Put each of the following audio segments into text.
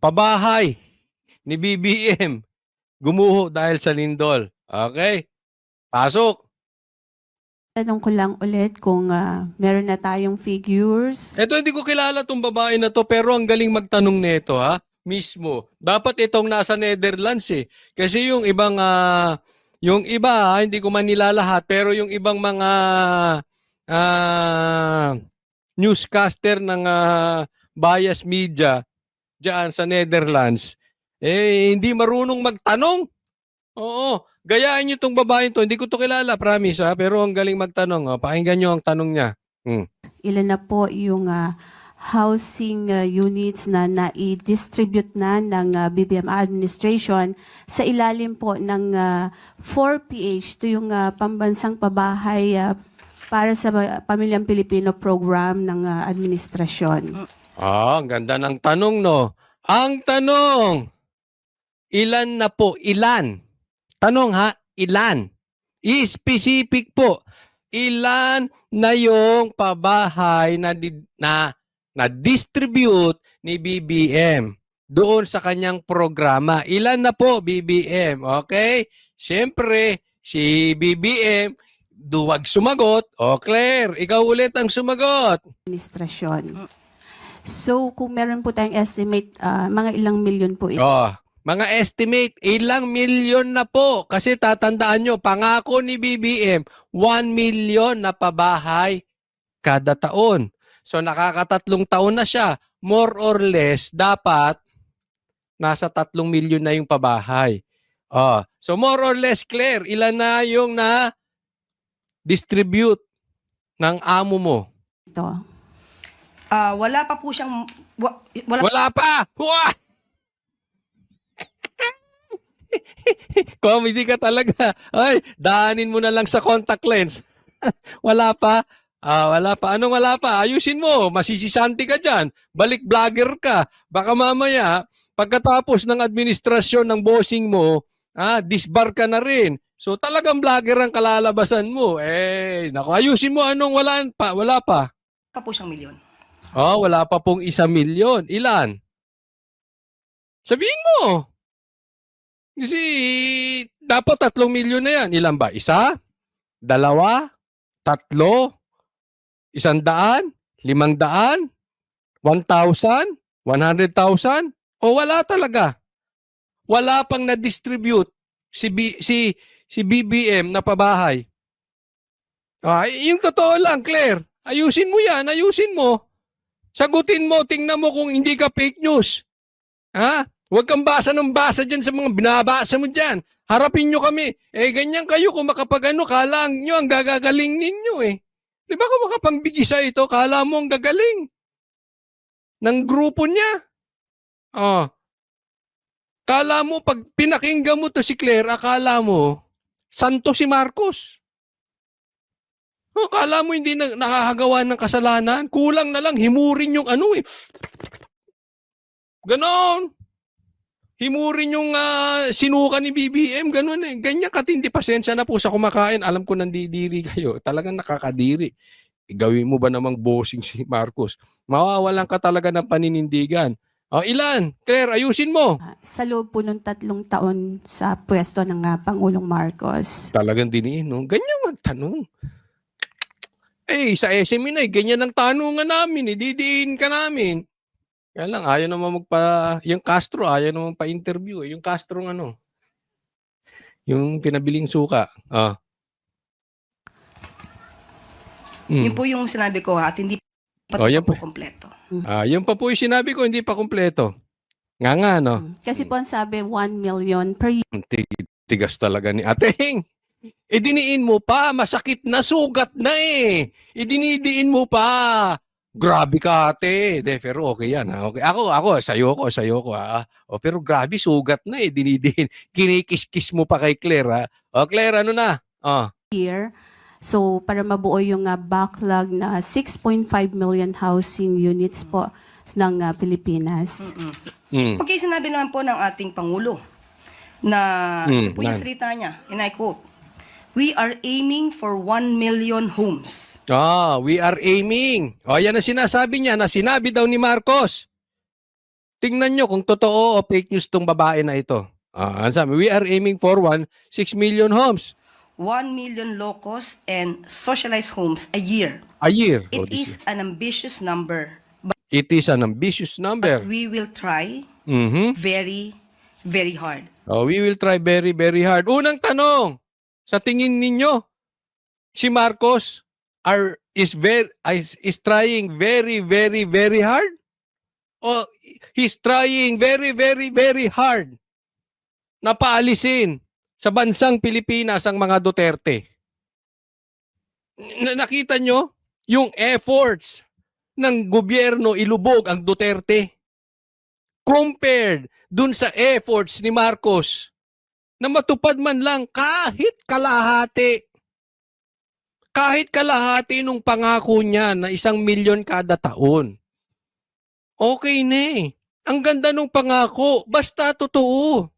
pabahay ni BBM gumuho dahil sa lindol. Okay? Pasok. Tanong ko lang ulit kung meron na tayong figures. Eto, hindi ko kilala tong babae na to, pero ang galing magtanong nito, ha? Mismo. Dapat itong nasa Netherlands eh. Kasi yung ibang, yung iba, hindi ko man nilalahat, pero yung ibang mga newscaster ng bias media dyan sa Netherlands, hindi marunong magtanong. Oo, gayaan nyo tong babae to. Hindi ko to kilala, promise ha, pero ang galing magtanong. Oh. Pakinggan nyo ang tanong niya. Ilan na po yung housing units na nai-distribute na ng BBM administration sa ilalim po ng 4PH, ito yung pambansang pabahay para sa pamilyang Pilipino program ng administrasyon. Ang ganda ng tanong, no? Ang tanong, ilan na po? Ilan? Tanong ha, ilan? I-specific po. Ilan na yung pabahay na distribute ni BBM doon sa kanyang programa? Ilan na po, BBM? Okay? Siyempre, si BBM, duwag sumagot. O, Claire, ikaw ulit ang sumagot. Administrasyon. So, kung meron po tayong estimate, mga ilang milyon po ito. Mga estimate, ilang milyon na po. Kasi tatandaan nyo, pangako ni BBM, 1 million na pabahay kada taon. So nakakatatlong taon na siya. More or less, dapat nasa 3 milyon na yung pabahay. So more or less, Claire, ilan na yung na-distribute ng amo mo? Ito. Wala pa po siyang... Wala pa! Wah! Comedy ka talaga. Ay, daanin mo na lang sa contact lens. Wala pa? Wala pa. Anong wala pa? Ayusin mo. Masisisanti ka dyan. Balik vlogger ka. Baka mamaya, pagkatapos ng administrasyon ng bossing mo, disbar ka na rin. So talagang vlogger ang kalalabasan mo. Naku, ayusin mo. Anong wala pa? Wala pa. Pa po siyang milyon. Wala pa pong 1 milyon. Ilan? Sabihin mo. Kasi dapat 3 milyon na yan. Ilan ba? 1? 2? 3? 100? 500? 1,000? 100,000? O wala talaga? Wala pang na-distribute si BBM na pabahay. Yung totoo lang, Claire. Ayusin mo yan. Ayusin mo. Sagutin mo. Tingnan mo kung hindi ka fake news. Huwag kang basa ng basa dyan sa mga binabasa mo dyan. Harapin nyo kami. Ganyan kayo kung makapagano, kala nyo ang gagagaling ninyo eh. Di ba kung makapangbigisa ito, kala mo ang gagaling ng grupo niya. Kala mo, pag pinakinggan mo to si Claire, akala mo, santo si Marcos. Kala mo hindi nakakagawa ng kasalanan. Kulang na lang, himurin yung ano eh. Ganon. Himurin yung sinuka ni BBM, gano'n eh. Ganyan katindi, pasensya na po sa kumakain. Alam ko nandidiri kayo. Talagang nakakadiri. Gawin mo ba namang bossing si Marcos? Mawawalan ka talaga ng paninindigan. Ilan? Claire, ayusin mo. Sa loob po ng 3 taon sa pwesto ng Pangulong Marcos. Talagang diniin, no? Ganyan magtanong. Sa SME na, ganyan ang tanungan namin. Didiin ka namin. Kaya lang, ayaw naman yung Castro, ayaw naman pa-interview. Yung Castro yung pinabiling suka. Yun po yung sinabi ko at hindi pa po kompleto. Yun pa po yung sinabi ko, hindi pa kompleto. Nga, no? Kasi po ang sabi, 1 million per year. Tigas talaga ni Ateng. Diniin mo pa, masakit na, sugat na eh. Dinidiin mo pa. Grabe ka ate. Pero okay yan. Okay. Ako, sayo ko. Pero grabe, sugat na eh. Dinidiin. Kinikis-kis mo pa kay Claire. Claire, ano na? Year. So, para mabuo yung backlog na 6.5 million housing units po ng Pilipinas. Pag sinabi naman po ng ating Pangulo na ito po yung salita niya, and I quote, "We are aiming for 1 million homes." We are aiming. Yan ang sinasabi niya na sinabi daw ni Marcos. Tingnan nyo kung totoo o fake news tong babae na ito. Ano sabi? We are aiming for 6 million homes 1 million low-cost and socialized homes a year. a year. It is an ambitious number, It is an ambitious number. but we will try Mhm. very, very hard. We will try very, very hard. Unang tanong, sa tingin ninyo, si Marcos is trying very, very, very hard? O he's trying very, very, very hard na paalisin sa bansang Pilipinas ang mga Duterte? Nakita nyo yung efforts ng gobyerno ilubog ang Duterte compared dun sa efforts ni Marcos na matupad man lang kahit kalahati nung pangako niya na 1 milyon kada taon. Okay na eh. Ang ganda nung pangako, basta totoo.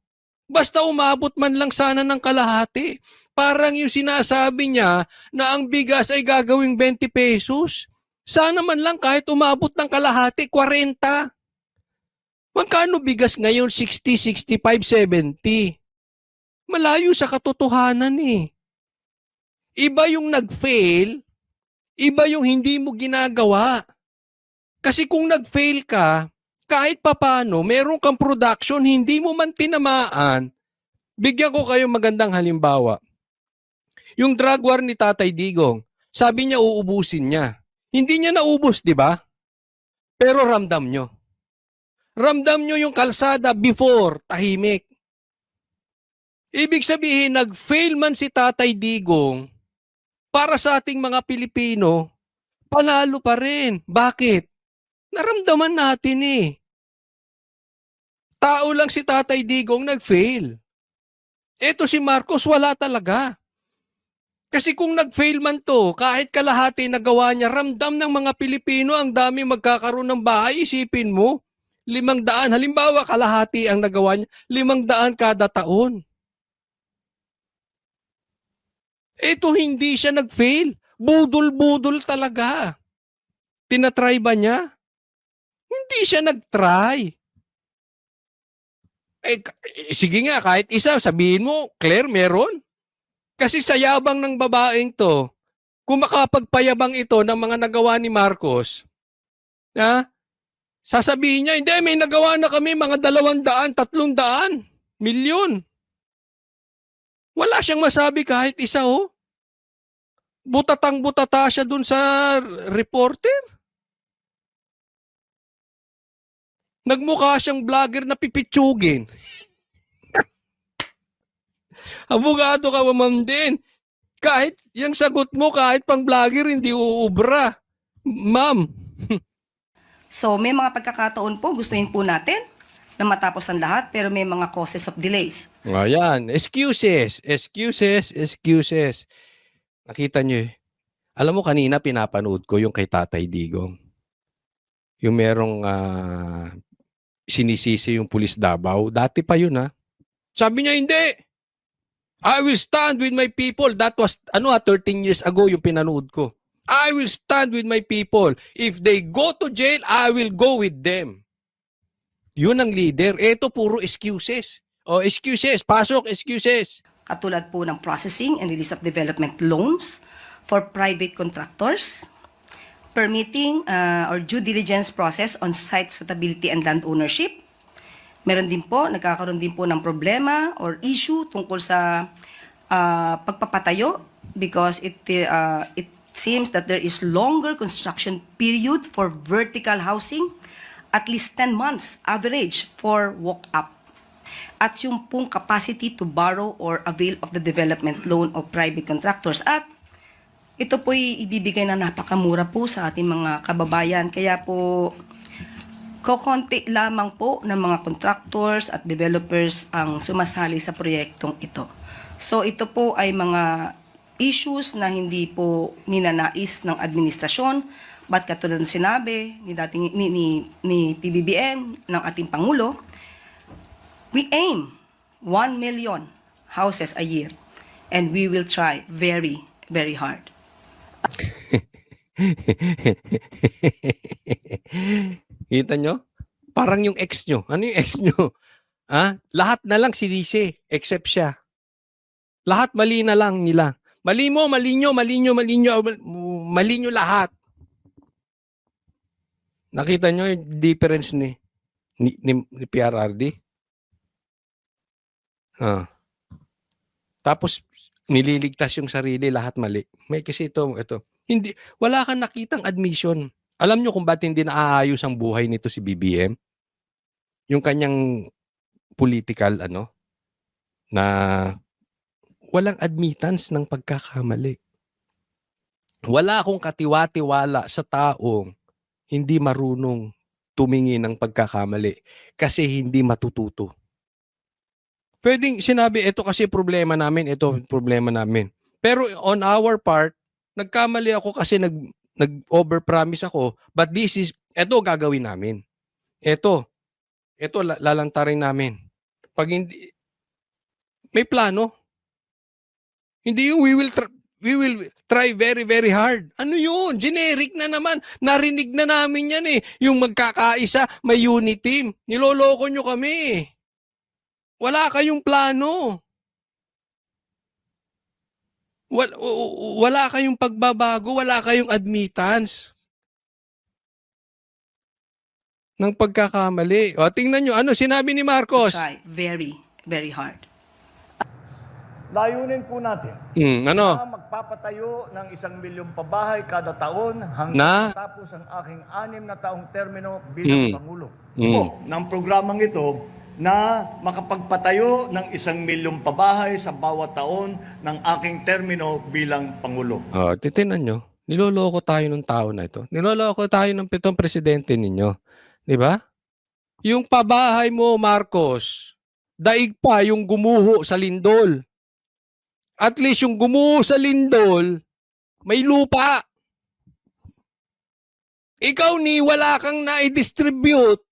Basta umabot man lang sana ng kalahati. Parang yung sinasabi niya na ang bigas ay gagawing 20 pesos. Sana man lang kahit umabot ng kalahati, 40. Magkano bigas ngayon? 60, 65, 70. Malayo sa katotohanan eh. Iba yung nag-fail, iba yung hindi mo ginagawa. Kasi kung nag-fail ka, kahit papano, meron kang production, hindi mo man tinamaan. Bigyan ko kayo magandang halimbawa. Yung drug war ni Tatay Digong, sabi niya uubusin niya. Hindi niya naubos, di ba? Pero ramdam nyo. Ramdam nyo yung kalsada before, tahimik. Ibig sabihin, nag-fail man si Tatay Digong, para sa ating mga Pilipino, panalo pa rin. Bakit? Naramdaman natin eh. Tao lang si Tatay Digong nag-fail. Eto si Marcos wala talaga. Kasi kung nag-fail man to, kahit kalahati nagawa niya, ramdam ng mga Pilipino ang dami magkakaroon ng bahay. Isipin mo, 500. Halimbawa, kalahati ang nagawa niya, 500 kada taon. Ito hindi siya nag-fail. Budol-budol talaga. Tinatry ba niya? Hindi siya nag-try. Sige nga, kahit isa, sabihin mo, Claire, meron. Kasi sa yabang ng babaeng to, kung makapagpayabang ito ng mga nagawa ni Marcos, sasabihin niya, hindi, may nagawa na kami mga 200, 300 milyon. Wala siyang masabi kahit isa, oh. Butatang-butata siya dun sa reporter. Nagmukha siyang vlogger na pipitsugin. Abogado ka man din. Kahit yung sagot mo, kahit pang vlogger, hindi uubra. Ma'am. So may mga pagkakataon po, gustuin po natin na matapos ang lahat, pero may mga causes of delays. Ayan. Excuses. Nakita niyo eh. Alam mo, kanina pinapanood ko yung kay Tatay Digong. Yung merong sinisisi yung pulis Davao. Dati pa yun ha. Sabi niya, hindi. I will stand with my people. That was 13 years ago yung pinanood ko. I will stand with my people. If they go to jail, I will go with them. Yun ang leader. Ito puro excuses. Excuses. Pasok, excuses. Katulad po ng processing and release of development loans for private contractors, permitting or due diligence process on site suitability and land ownership. Nagkakaroon din po ng problema or issue tungkol sa pagpapatayo because it seems that there is longer construction period for vertical housing, at least 10 months average for walk-up. At yung pong capacity to borrow or avail of the development loan of private contractors. At ito po'y ibibigay na napakamura po sa ating mga kababayan. Kaya po, kokonti lamang po ng mga contractors at developers ang sumasali sa proyektong ito. So ito po ay mga issues na hindi po ninanais ng administrasyon, but katulad ng sinabi ni PBBM, ng ating Pangulo, we aim 1 million houses a year and we will try very, very hard. Kita nyo? Parang yung ex nyo. Ano yung ex nyo? Lahat na lang sinisi, except siya. Lahat mali na lang nila. Mali mo, mali nyo, mali nyo, mali nyo, mali nyo lahat. Nakita nyo yung difference ni PRRD? Tapos, nililigtas yung sarili, lahat mali. May kasi ito. Hindi, wala kang nakitang admission. Alam nyo kung ba't hindi naaayos ang buhay nito si BBM? Yung kanyang political, na walang admittance ng pagkakamali. Wala akong katiwa-tiwala sa taong hindi marunong tumingin ng pagkakamali kasi hindi matututo. Pwedeng sinabi, ito kasi problema namin, ito problema namin. Pero on our part, nagkamali ako kasi nag-overpromise ako, but ito gagawin namin. Ito lalantarin namin. Pag hindi, may plano. Hindi yung we will try very, very hard. Ano yun? Generic na naman. Narinig na namin yan eh. Yung magkakaisa, may unit team. Niloloko nyo kami. Wala kayong plano. Wala kayong pagbabago. Wala kayong admittance ng pagkakamali. O, tingnan nyo. Ano sinabi ni Marcos? Try very, very hard. Layunin po natin Ano? na magpapatayo ng 1 milyong pabahay kada taon Na? hanggang matapos ang aking 6 na taong termino bilang Pangulo. Po, ng programang ito na makapagpatayo ng 1 milyong pabahay sa bawat taon ng aking termino bilang Pangulo. Titinan nyo. Niloloko tayo ng tao na ito. Niloloko tayo ng 7 presidente ninyo. Di ba? Yung pabahay mo, Marcos, daig pa yung gumuho sa lindol. At least yung gumuho sa lindol, may lupa. Ikaw wala kang na-distribute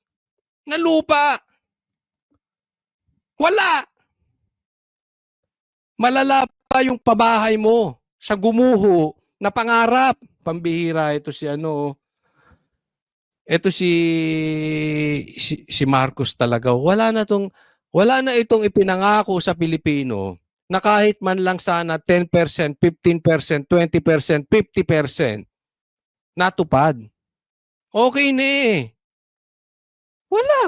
na lupa. Wala. Malala pa yung pabahay mo sa gumuho na pangarap. Pambihira ito si Ito si Marcos talaga. Wala na itong ipinangako sa Pilipino na kahit man lang sana 10%, 15%, 20%, 50% natupad. Okay na eh. Wala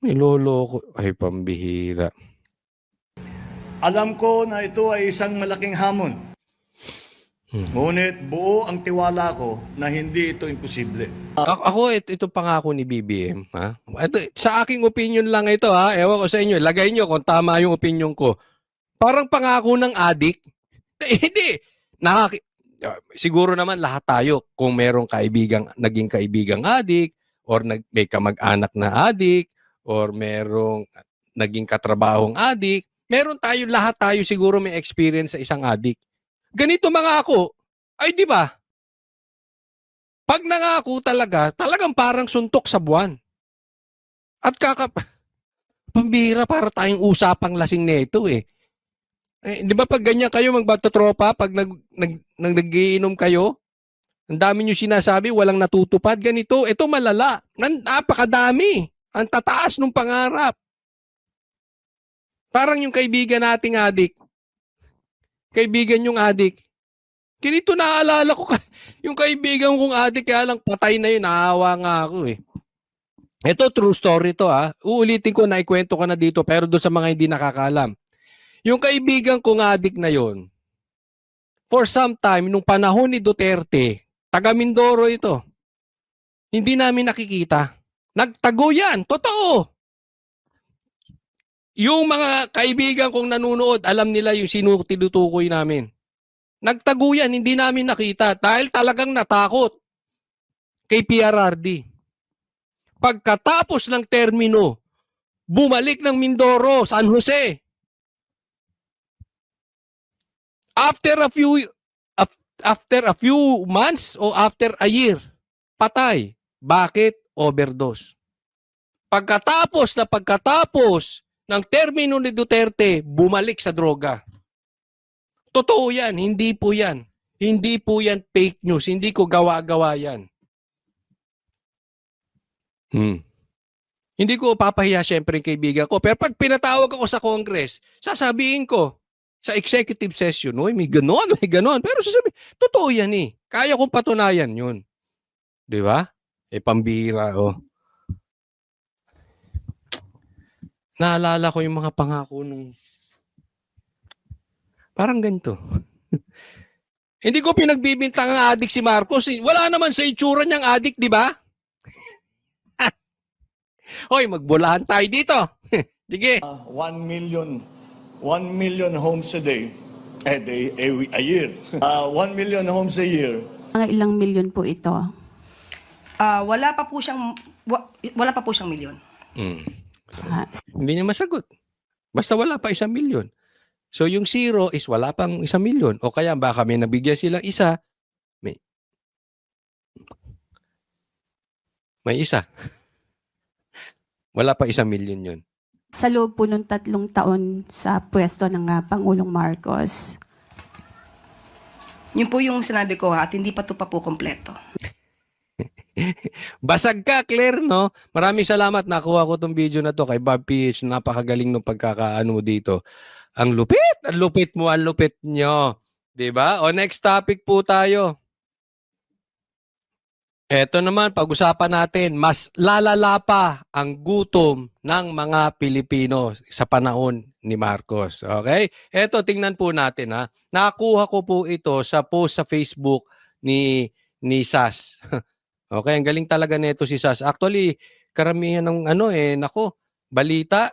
Niloloko. Ay, pambihira. Alam ko na ito ay isang malaking hamon. Ngunit buo ang tiwala ko na hindi ito imposible. Ako, ito pangako ni BBM. Ito, sa aking opinion lang ito. Ewan ko sa inyo. Lagay nyo kung tama yung opinion ko. Parang pangako ng adik. Hindi. Siguro naman lahat tayo kung merong naging kaibigang adik or may kamag-anak na adik or merong naging katrabahong adik. Lahat tayo siguro may experience sa isang adik. Ganito mga ako, ay di ba? Pag nangako talagang parang suntok sa buwan. At pambira para tayong usapang lasing nito eh. Di ba pag ganyan kayo magbato-tropa, pag nagiinom kayo, ang dami nyo sinasabi, walang natutupad, ganito, ito malala. Napakadami. Ang tataas ng pangarap. Parang yung kaibigan nating adik. Kaibigan yung adik. Ganito naalala ko, yung kaibigan kong adik, kaya lang patay na yun, naawa nga ako eh. Ito, true story to Uulitin ko, naikwento ko na dito, pero doon sa mga hindi nakakalam. Yung kaibigan kong adik na yon, for some time, nung panahon ni Duterte, taga Mindoro ito, hindi namin nakikita. Nagtago yan, totoo. Yung mga kaibigan kong nanunood, alam nila yung tinutukoy namin. Nagtago yan, hindi namin nakita dahil talagang natakot kay PRRD. Pagkatapos ng termino, bumalik ng Mindoro, San Jose. After a few months o after a year, patay. Bakit? Overdose. Pagkatapos ng termino ni Duterte, bumalik sa droga. Totoo yan, hindi po yan. Hindi po yan fake news, hindi ko gawa-gawa yan. Hmm. Hindi ko papahiya syempre yung kaibigan ko. Pero pag pinatawag ako sa Congress, sasabihin ko sa executive session, "Uy, may ganon, may ganon." Pero sasabihin, totoo yan eh. Kaya kong patunayan yun. Di ba? Eh, pambihira, oh. Naalala ko yung mga pangako nung parang ganito. Hindi ko pinagbibintang ang adik si Marcos. Wala naman sa itsura niyang adik, di ba? Hoy, magbulahan tayo dito. Sige. 1 million homes a day, a year. 1 million homes a year. Mga ilang milyon po ito? Wala pa po siyang milyon. Mm. Ah, Hindi niya masagot. Basta wala pa 1,000,000. So yung 0 is wala pang 1,000,000. O kaya baka may nabigyan silang isa, may isa. Wala pa 1,000,000 yun. sa loob po ng 3 taon sa pwesto ng Pangulong Marcos. Yun po yung sinabi ko at hindi pa po kompleto. Basag ka, Claire, no? Maraming salamat. Nakuha ko tong video na to kay Bob PH. Napakagaling nung pagkakaano mo dito. Ang lupit mo, ang lupit nyo. 'Di ba? O next topic po tayo. Eto naman, pag-usapan natin, mas lalala pa ang gutom ng mga Pilipino sa panahon ni Marcos. Okay? Eto, tingnan po natin, ha. Nakuha ko po ito sa post sa Facebook ni Sas. Okay, ang galing talaga nito si Sas. Actually, karamihan ng balita,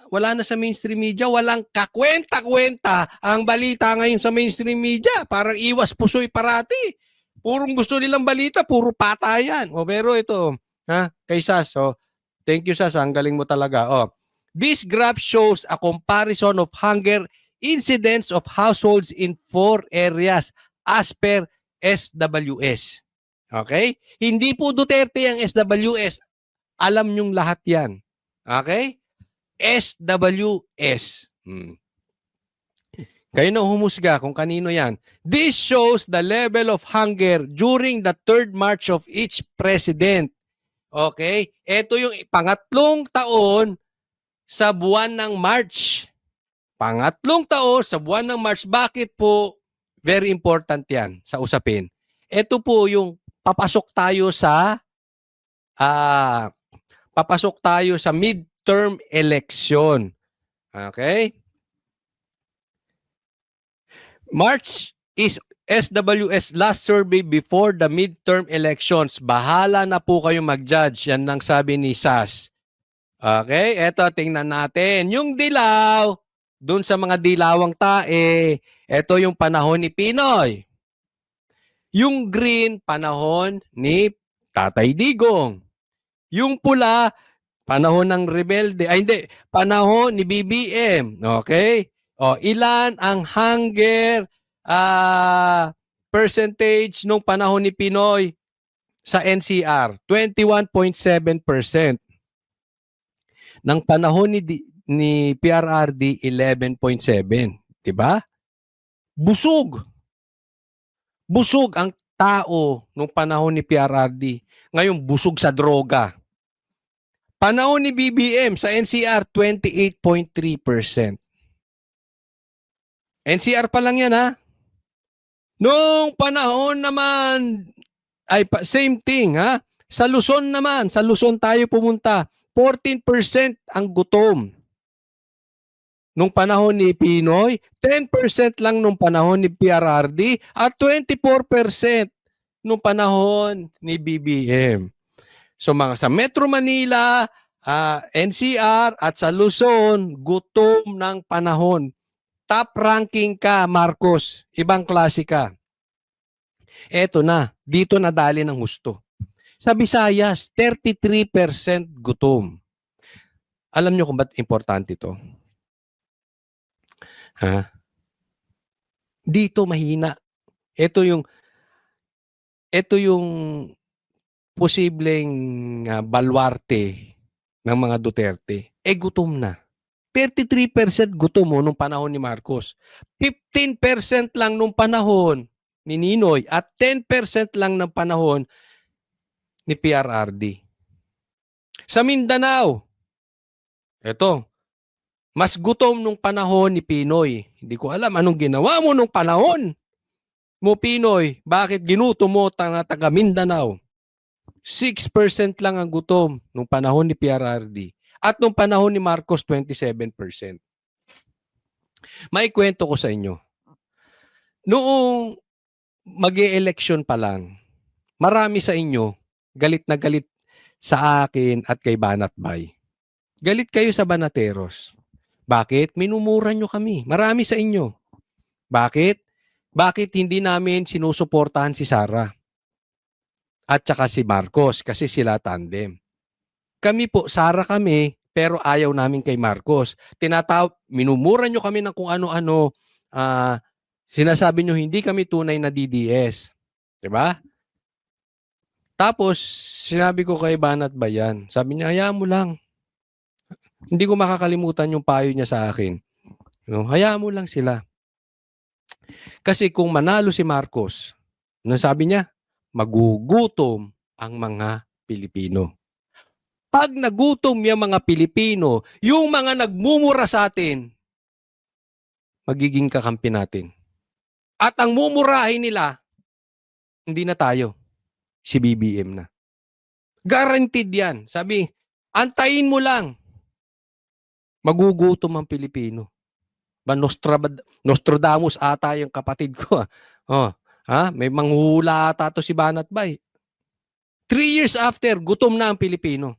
wala na sa mainstream media, walang kakwenta-kwenta ang balita ngayon sa mainstream media. Parang iwas pusoy parati. Purong gusto nilang balita, puro patayan. Pero ito, kay Sas. Thank you, Sas. Ang galing mo talaga. This graph shows a comparison of hunger incidents of households in 4 areas as per SWS. Okay? Hindi po Duterte ang SWS. Alam nyong lahat yan. Okay? SWS. Kayo na humusga kung kanino yan. This shows the level of hunger during the 3rd March of each president. Okay? Ito yung pangatlong taon sa buwan ng March. Pangatlong taon sa buwan ng March. Bakit po? Very important yan sa usapin. Ito po yung papasok tayo sa midterm election. Okay? March is SWS last survey before the midterm elections. Bahala na po kayo mag-judge. Yan ang sabi ni Sas. Okay? Eto, tingnan natin. Yung dilaw, dun sa mga dilawang tae, eto yung panahon ni Pinoy. Yung green, panahon ni Tatay Digong. Yung pula, panahon ng rebelde. Panahon ni BBM. Okay? Ilan ang hunger percentage nung panahon ni Pinoy sa NCR? 21.7%. Ng panahon ni PRRD, 11.7%. Diba? Busog ang tao nung panahon ni PRRD. Ngayon, busog sa droga. Panahon ni BBM sa NCR, 28.3%. NCR pa lang yan, ha? Nung panahon naman, same thing, ha? Sa Luzon naman, sa Luzon tayo pumunta, 14% ang gutom. Nung panahon ni Pinoy, 10% lang nung panahon ni PRRD at 24% nung panahon ni BBM. So sa Metro Manila, NCR at sa Luzon, gutom ng panahon. Top ranking ka, Marcos. Ibang klase ka. Eto na, dito nadali ng husto. Sa Visayas, 33% gutom. Alam nyo kung ba't importante ito? Dito mahina. Ito yung posibleng balwarte ng mga Duterte. Gutom na. 33% gutom nung panahon ni Marcos. 15% lang nung panahon ni Ninoy at 10% lang ng panahon ni PRRD. Sa Mindanao, eto, mas gutom nung panahon ni Pinoy. Hindi ko alam anong ginawa mo nung panahon mo, Pinoy. Bakit ginutom mo taga Mindanao? 6% lang ang gutom nung panahon ni PRRD. At nung panahon ni Marcos, 27%. May kwento ko sa inyo. Noong mag-e-election pa lang, marami sa inyo galit na galit sa akin at kay Banat Bay. Galit kayo sa Banateros. Bakit? Minumura nyo kami. Marami sa inyo. Bakit? Bakit hindi namin sinusuportahan si Sara at saka si Marcos kasi sila tandem? Kami po, Sara kami, pero ayaw namin kay Marcos. Minumura nyo kami ng kung ano-ano. Sinasabi nyo hindi kami tunay na DDS. Diba? Tapos, sinabi ko kay Banat Bayan, sabi niya, hayaan mo lang. Hindi ko makakalimutan yung payo niya sa akin. No, hayaan mo lang sila. Kasi kung manalo si Marcos, sabi niya, magugutom ang mga Pilipino. Pag nagutom yung mga Pilipino, yung mga nagmumura sa atin, magiging kakampi natin. At ang mumurahin nila, hindi na tayo. Si BBM na. Guaranteed yan. Sabi, antayin mo lang. Magugutom ang Pilipino. Nostradamus ata yung kapatid ko. May manghuhula ata to si Banat Bay. 3 years after, gutom na ang Pilipino.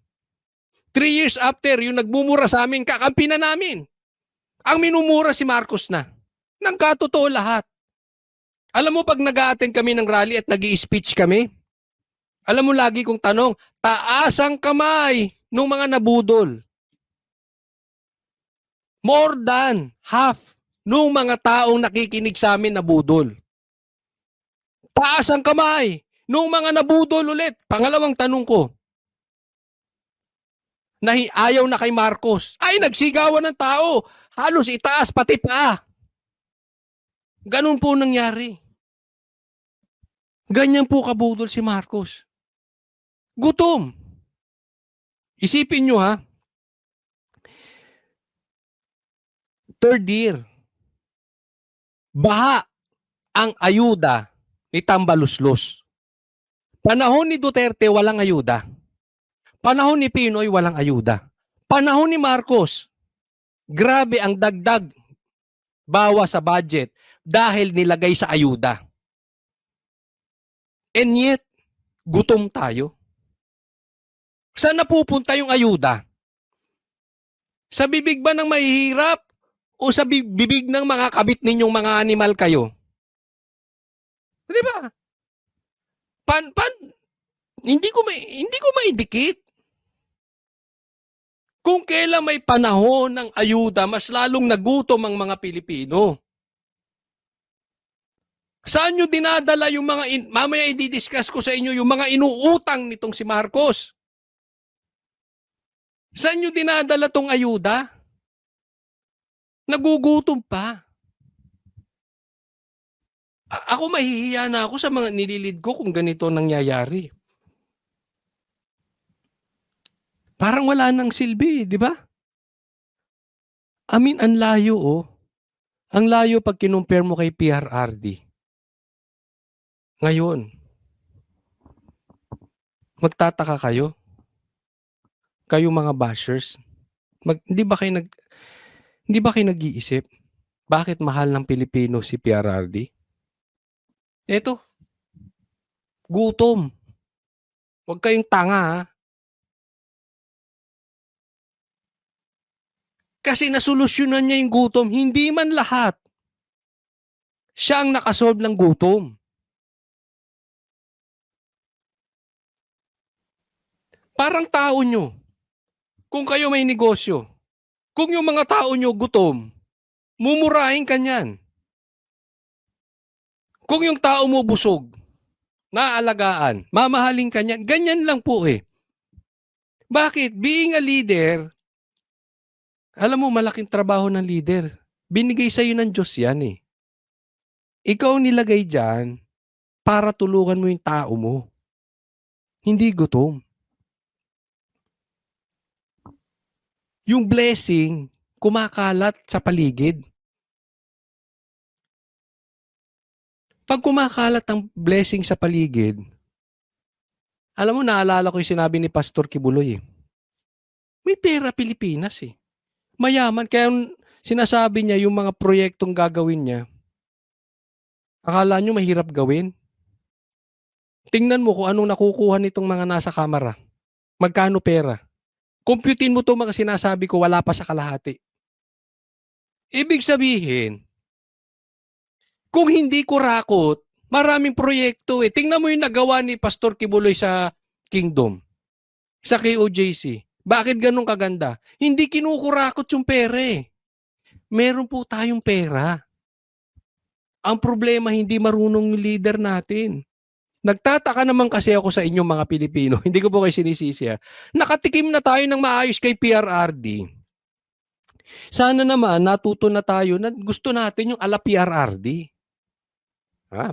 3 years after, yung nagmumura sa amin, kakampi na namin. Ang minumura si Marcos na. Nang katotoo lahat. Alam mo, pag nag-a-attend kami ng rally at nag-i-speech kami, alam mo lagi kong tanong, taas ang kamay ng mga nabudol. More than half ng mga taong nakikinig sa amin nabudol. Taas ang kamay ng mga nabudol ulit. Pangalawang tanong ko, ayaw na kay Marcos. Ay, nagsigawan ng tao. Halos itaas pati pa. Ganun po nangyari. Ganyan po kabudol si Marcos. Gutom. Isipin nyo ha. 3rd year. Baha ang ayuda ni Tambaluslos. Panahon ni Duterte, walang ayuda. Panahon ni Pinoy, walang ayuda. Panahon ni Marcos, grabe ang dagdag bawa sa budget dahil nilagay sa ayuda. And yet, gutom tayo. Saan napupunta yung ayuda? Sa bibig ba ng mahihirap o sa bibig ng mga kabit ninyong mga animal kayo? Di ba? Hindi ko maidikit. Kung kailan may panahon ng ayuda, mas lalong nagutom ang mga Pilipino. Saan nyo dinadala yung mga, mamaya i-discuss ko sa inyo, yung mga inuutang nitong si Marcos? Saan nyo dinadala tong ayuda? Nagugutom pa. Ako mahihiya na ako sa mga nililid ko kung ganito nangyayari. Parang wala nang silbi, di ba? Ang layo oh. Ang layo pag kinumpare mo kay PRRD. Ngayon, magtataka kayo? Kayo mga bashers, hindi ba kayo nag-iisip? Bakit mahal ng Pilipino si PRRD? Eto, gutom. Huwag kayong tanga ha. Kasi nasolusyonan niya yung gutom, hindi man lahat. Siya ang nakasolve ng gutom. Parang tao nyo. Kung kayo may negosyo, kung yung mga tao nyo gutom, mumurahin ka niyan. Kung yung tao mo busog, naaalagaan, mamahalin ka niyan. Ganyan lang po eh. Bakit? Being a leader, alam mo, malaking trabaho ng leader. Binigay sa'yo ng Diyos yan eh. Ikaw ang nilagay dyan para tulungan mo yung tao mo. Hindi gutom. yung blessing kumakalat sa paligid. Pag kumakalat ang blessing sa paligid, alam mo, naalala ko yung sinabi ni Pastor Kibuloy eh. May pera Pilipinas eh. Mayaman. Kaya sinasabi niya yung mga proyektong gagawin niya, akala nyo mahirap gawin? Tingnan mo kung anong nakukuha nitong mga nasa kamera. Magkano pera? Computein mo itong mga sinasabi ko, wala pa sa kalahati. Ibig sabihin, kung hindi kurakot, maraming proyekto eh. Tingnan mo yung nagawa ni Pastor Kibuloy sa Kingdom, sa KOJC. Bakit ganun kaganda? Hindi kinukurakot yung pera eh. Meron po tayong pera. Ang problema, hindi marunong yung leader natin. Nagtataka naman kasi ako sa inyong mga Pilipino. Hindi ko po kayo sinisisi ha. Nakatikim na tayo ng maayos kay PRRD. Sana naman natuto na tayo na gusto natin yung ala PRRD.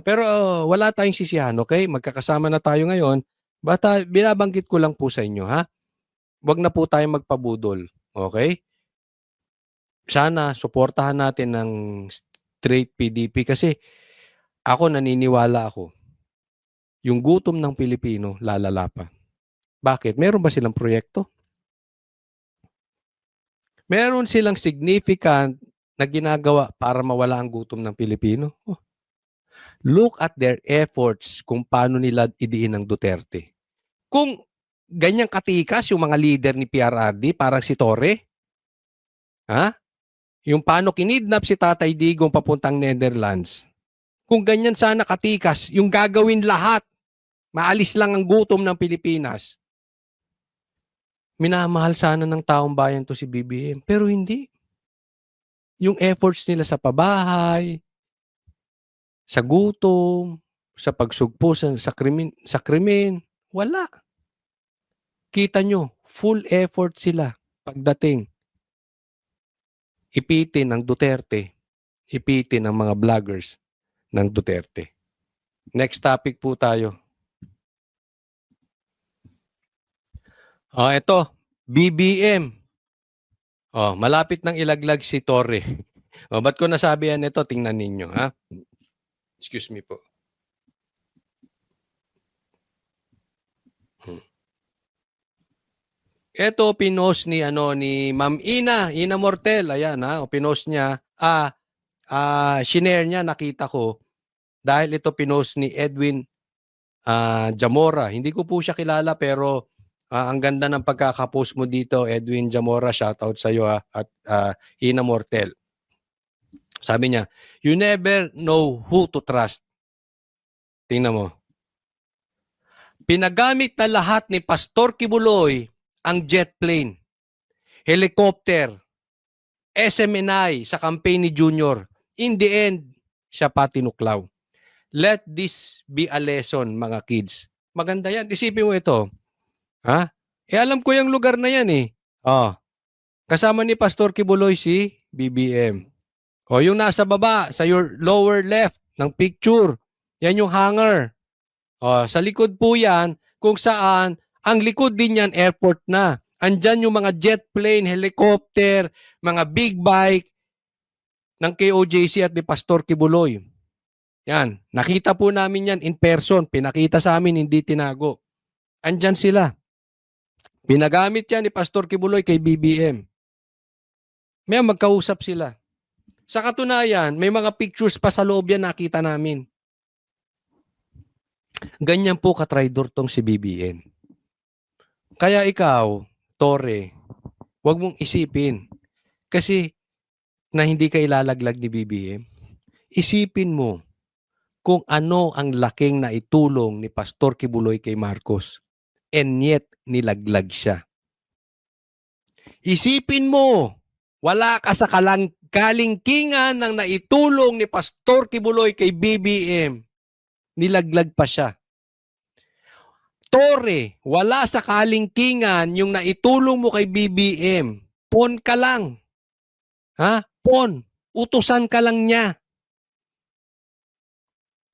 Pero wala tayong sisihan, okay? Magkakasama na tayo ngayon. Basta binabanggit ko lang po sa inyo, ha? Huwag na po tayong magpabudol, okay? Sana suportahan natin ng straight PDP kasi ako naniniwala ako, yung gutom ng Pilipino lalala pa. Bakit? Meron ba silang proyekto? Meron silang significant na ginagawa para mawala ang gutom ng Pilipino? Look at their efforts kung paano nila idiin ang Duterte. Kung ganyang katikas yung mga leader ni PRRD, parang si Torre, yung paano kinidnap si Tatay Digong papuntang Netherlands. Kung ganyan sana katikas, yung gagawin lahat, maalis lang ang gutom ng Pilipinas. Minamahal sana ng taong bayan to si BBM, pero hindi. Yung efforts nila sa pabahay, sa gutom, sa pagsugpo sa krimen, wala. Kita nyo, full effort sila pagdating. Ipitin ng Duterte, ipitin ng mga vloggers ng Duterte. Next topic po tayo. Ito, BBM. Malapit nang ilaglag si Torre. Ba't ko nasabi yan ito? Tingnan ninyo, ha? Excuse me po. Ito pinost ni Ma'am Ina Mortel. Ayan pinost niya. Shinare niya, nakita ko. Dahil ito pinost ni Edwin Zamora. Hindi ko po siya kilala pero ang ganda ng pagkakapost mo dito, Edwin Zamora. Shoutout sa iyo at Ina Mortel. Sabi niya, you never know who to trust. Tingnan mo. Pinagamit na lahat ni Pastor Kibuloy ang jet plane, helicopter, SMNI sa campaign ni Junior. In the end, siya pa tinuklaw. Let this be a lesson, mga kids. Maganda yan. Isipin mo ito. Alam ko yung lugar na yan eh. Kasama ni Pastor Kibuloy si BBM. Yung nasa baba, sa your lower left ng picture, yan yung hangar. Sa likod po yan, kung saan, ang likod din yan, airport na. Andyan yung mga jet plane, helicopter, mga big bike ng KOJC at ni Pastor Kibuloy. Yan, nakita po namin yan in person. Pinakita sa amin, hindi tinago. Andyan sila. Pinagamit yan ni Pastor Kibuloy kay BBM. May magkausap sila. Sa katunayan, may mga pictures pa sa loob yan nakita namin. Ganyan po katraidor tong si BBM. Kaya ikaw, Torre, huwag mong isipin. Kasi na hindi ka ilalaglag ni BBM, isipin mo kung ano ang laking naitulong ni Pastor Kibuloy kay Marcos. And yet, nilaglag siya. Isipin mo, wala ka sa kalingkingan ng naitulong ni Pastor Kibuloy kay BBM. Nilaglag pa siya. Torre, wala sa kalingkingan yung naitulong mo kay BBM. Pon ka lang. Pon. Utusan ka lang niya.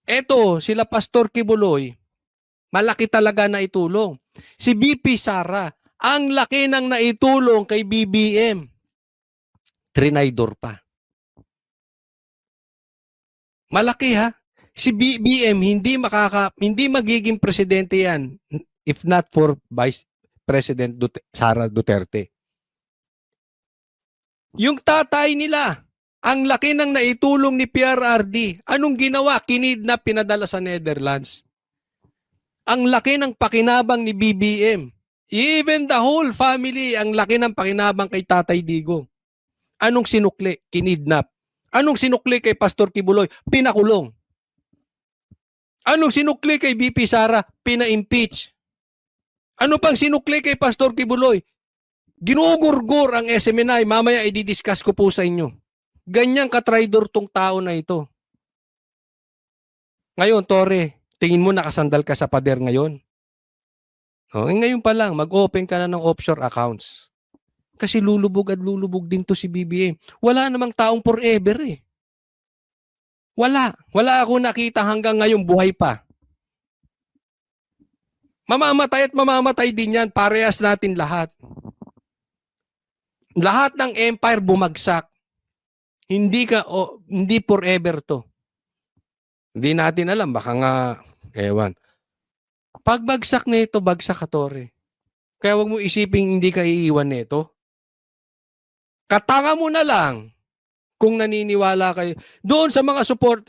Eto, sila Pastor Kibuloy, malaki talaga na itulong. Si BP Sara, Ang laki ng naitulong kay BBM. Trinidor pa. Malaki ha. Si BBM hindi magiging presidente yan if not for Vice President Sara Duterte. Yung tatay nila, ang laki ng naitulong ni PRRD. Anong ginawa? Kinidnap, pinadala sa Netherlands. Ang laki ng pakinabang ni BBM. Even the whole family, ang laki ng pakinabang kay Tatay Digo. Anong sinukli? Kinidnap. Anong sinukli kay Pastor Kibuloy? Pinakulong. Anong sinukli kay BP Sara? Pina-impeach. Ano pang sinukli kay Pastor Kibuloy? Ginugurgur ang SMNI. Mamaya i-discuss ko po sa inyo. Ganyang katraidor tong tao na ito. Ngayon, Tore, tingin mo nakasandal ka sa pader ngayon? Ngayon pa lang, mag-open ka na ng offshore accounts. Kasi lulubog at lulubog din to si BBM. Wala namang taong forever eh. Wala. Wala ako nakita hanggang ngayon buhay pa. Mamamatay at mamamatay din yan. Parehas natin lahat. Lahat ng empire bumagsak. Hindi forever to. Hindi natin alam. Baka nga, ewan. Pagbagsak na ito, bagsak ka, Tore. Kaya wag mo isiping hindi ka iiwan nito. Katanga mo na lang kung naniniwala kayo. Doon sa mga support,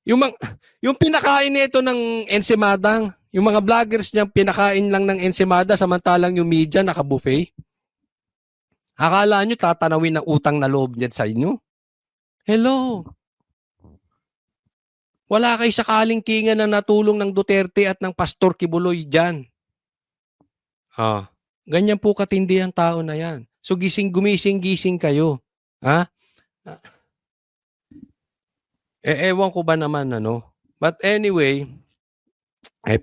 yung pinakain nito ng ensimadang, yung mga vloggers niya pinakain lang ng ensimada samantalang yung media naka-buffet. Akala nyo tatanawin ng utang na loob niyan sa inyo? Hello. Wala kay sakaling kinga na natulong ng Duterte at ng Pastor Kibuloy dyan. Ganyan po katindi ang tao na yan. So gumising kayo. Ha? Ewan ko ba naman ano. But anyway,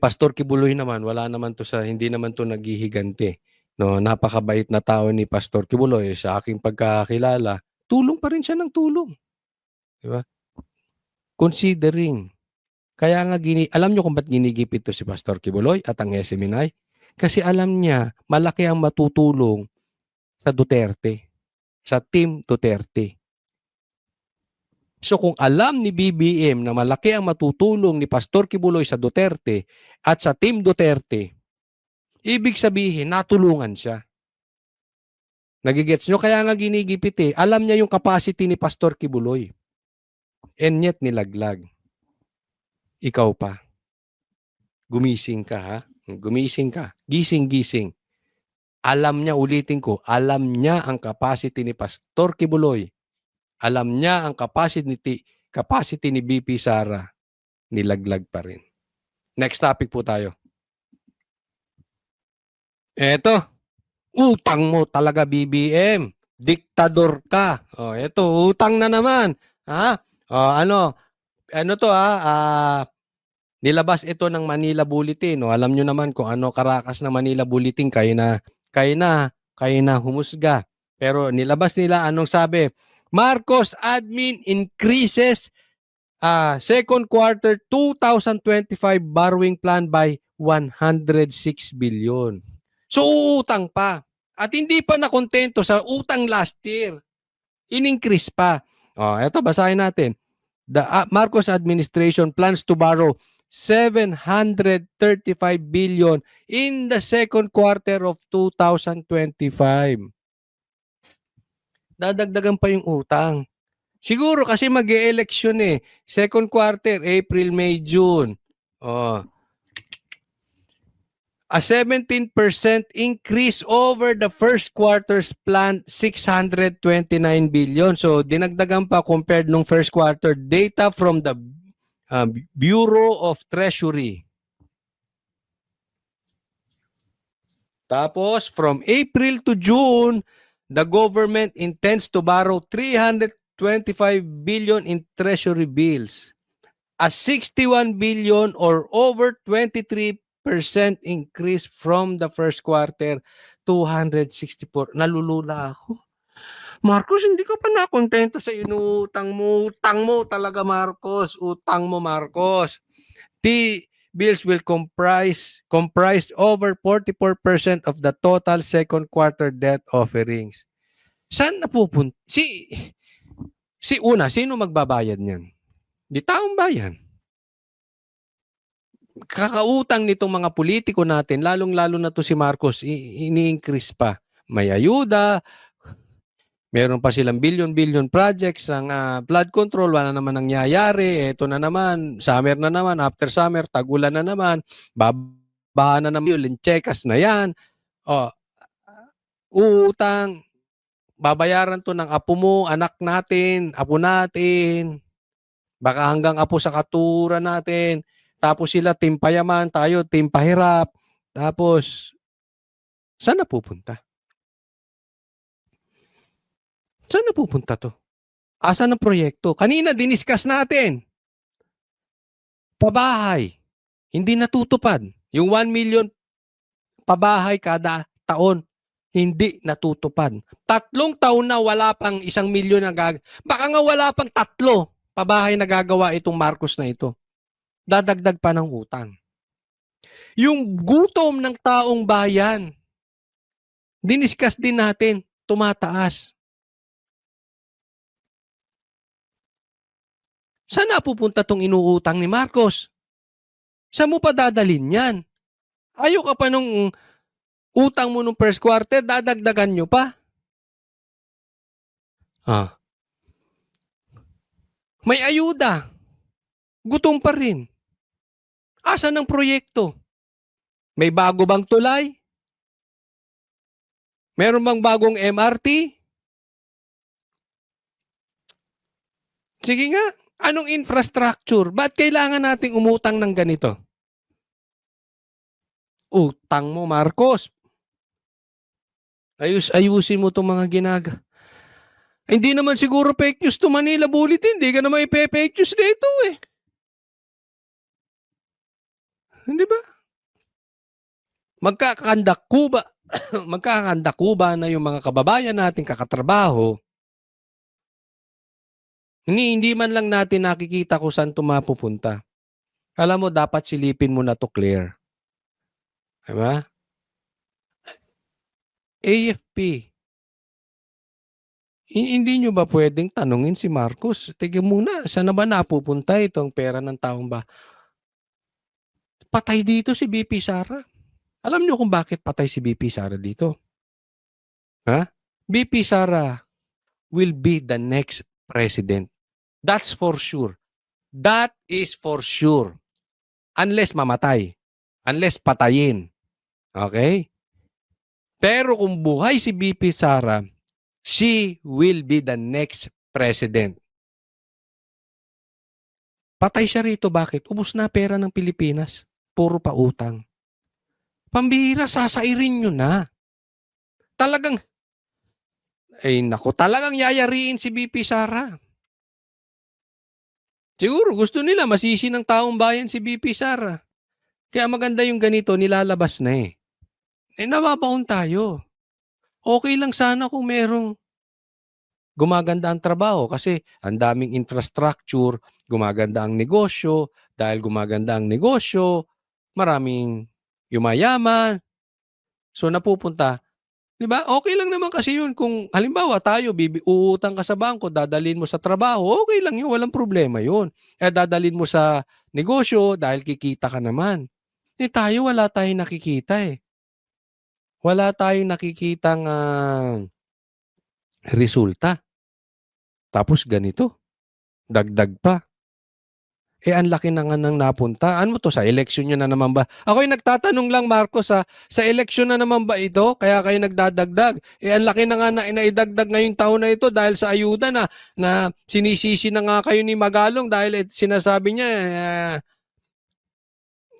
Pastor Kibuloy naman, wala naman to hindi naman to naghihigante. No, napakabait na tao ni Pastor Kibuloy sa aking pagkakilala. Tulong pa rin siya ng tulong. Di ba? Considering. Kaya nga alam nyo kung ba't ginigipit to si Pastor Kibuloy at ang SMNI? Kasi alam niya malaki ang matutulong sa Duterte, sa Team Duterte. So kung alam ni BBM na malaki ang matutulong ni Pastor Kibuloy sa Duterte at sa Team Duterte, ibig sabihin natulungan siya. Nagigets nyo? Kaya nga ginigipit eh. Alam niya yung capacity ni Pastor Kibuloy. And yet nilaglag. Ikaw pa. Gumising ka ha? Gumising ka. Gising. Alam niya, ulitin ko, alam niya ang capacity ni Pastor Kibuloy. Alam niya ang capacity ni BP Sara. Nilaglag pa rin. Next topic po tayo. Eto, utang mo talaga BBM. Diktador ka. Eto, utang na naman. Ha? Ano to nilabas ito ng Manila Bulletin. Alam nyo naman kung ano karakas ng Manila Bulletin. Kayo na humusga. Pero nilabas nila, anong sabi? Marcos admin increases second quarter 2025 borrowing plan by 106 billion. So utang pa. At hindi pa nakontento sa utang last year. In-increase pa. Eto basahin natin. The Marcos administration plans to borrow 735 billion in the second quarter of 2025. Dadagdagan pa yung utang. Siguro kasi mag-e-election eh. Second quarter, April, May, June. A 17% increase over the first quarter's planned 629 billion. So, dinagdagan pa compared nung first quarter data from the Bureau of Treasury. Tapos, from April to June, the government intends to borrow 325 billion in treasury bills. A 61 billion or over 23% increase from the first quarter, 264. Nalulula ako. Marcos, hindi ka pa nakontento sa inutang mo. Utang mo talaga, Marcos. Utang mo, Marcos. bills will comprise over 44% of the total second quarter debt offerings. Saan napupunta? Sino magbabayad niyan? Di taong bayan. Kakautang nitong mga politiko natin, lalong-lalo na to si Marcos, ini-increase pa. May ayuda, meron pa silang billion-billion projects ng flood control, wala naman nangyayari. Ito na naman, summer na naman, after summer, tagulan na naman, babaha na naman yun, linchekas na yan. O, utang, babayaran to ng apo mo, anak natin, apo natin, baka hanggang apo sa katura natin. Tapos sila team payaman, tayo team pahirap. Tapos, saan na pupunta? Saan na pupunta to? Asan ang proyekto? Kanina diniscuss natin. Pabahay. Hindi natutupad. Yung 1 million pabahay kada taon, hindi natutupad. 3 taon na wala pang 1 milyon na baka nga wala pang 3 pabahay na gagawa itong Marcos na ito. Dadagdag pa ng utang. Yung gutom ng taong bayan, diniscuss din natin, tumataas. Saan napupunta tong inuutang ni Marcos? Saan mo pa dadalhin yan? Ayaw ka pa nung utang mo nung first quarter, dadagdagan nyo pa. May ayuda. Gutom pa rin. Asan ang proyekto? May bago bang tulay? Meron bang bagong MRT? Sige nga, anong infrastructure? Ba't kailangan nating umutang ng ganito? Utang mo, Marcos. Ayusin mo itong mga hindi naman siguro fake news to Manila Bulletin. Hindi ka naman ipe-fake news dito eh. Hindi ba? Magkakakandakuba na yung mga kababayan natin kakatrabaho. Hindi man lang natin nakikita kung saan mapupunta. Alam mo, dapat silipin mo na to, Claire. Diba? AFP. Hindi nyo ba pwedeng tanungin si Marcos? Tignan muna, saan na ba napupunta itong pera ng taong ba? Patay dito si BP Sara. Alam nyo kung bakit patay si BP Sara dito? BP Sara will be the next president. That's for sure. That is for sure. Unless mamatay. Unless patayin. Okay? Pero kung buhay si BP Sara, she will be the next president. Patay siya rito. Bakit? Ubus na pera ng Pilipinas. Puro pa utang. Pambihira, sasairin nyo na. Talagang yayariin si BP Sara. Siguro gusto nila masisi ng taong bayan si BP Sara. Kaya maganda yung ganito, nilalabas na eh. Nababaon tayo. Okay lang sana kung merong gumaganda ang trabaho kasi ang daming infrastructure, gumaganda ang negosyo, dahil gumaganda ang negosyo, maraming yumayaman. So napupunta, di ba? Okay lang naman kasi yun kung halimbawa tayo, uutang ka sa bangko, dadalhin mo sa trabaho, okay lang yun, walang problema yun. Dadalhin mo sa negosyo dahil kikita ka naman. Tayo wala tayong nakikita eh. Wala tayong nakikitang resulta. Tapos ganito, dagdag pa. Ang laki na nga nang napunta. Ano to, sa election nyo na naman ba? Ako'y nagtatanong lang, Marcos, sa election na naman ba ito? Kaya kayo nagdadagdag. Ang laki na nga na inaidagdag ngayong taon na ito dahil sa ayuda na sinisisi na nga kayo ni Magalong dahil sinasabi niya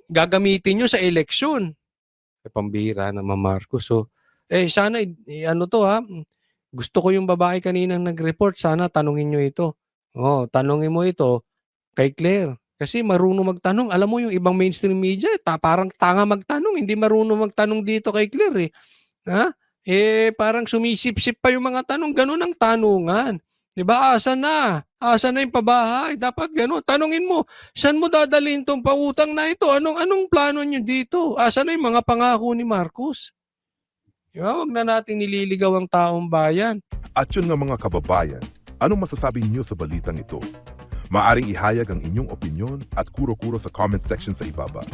gagamitin nyo sa election. Pambihira naman, Marcos. So, sana, ano to gusto ko yung babae kaninang nag-report. Sana tanungin nyo ito. Tanungin mo ito kay Claire. Kasi marunong magtanong. Alam mo yung ibang mainstream media, parang tanga magtanong. Hindi marunong magtanong dito kay Claire eh. Parang sumisip-sip pa yung mga tanong. Ganun ang tanungan. Di ba? Asa na? Asa na yung pabahay? Dapat gano'n. Tanungin mo, saan mo dadalhin tong pautang na ito? Anong plano nyo dito? Asa na yung mga pangako ni Marcos? Di ba? Huwag na natin nililigaw ang taong bayan. At yun nga mga kababayan, anong masasabi niyo sa balitang ito? Maaring ihayag ang inyong opinyon at kuro-kuro sa comment section sa ibaba.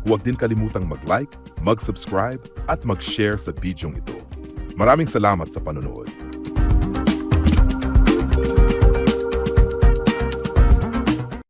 Huwag din kalimutang mag-like, mag-subscribe at mag-share sa bidyong ito. Maraming salamat sa panonood.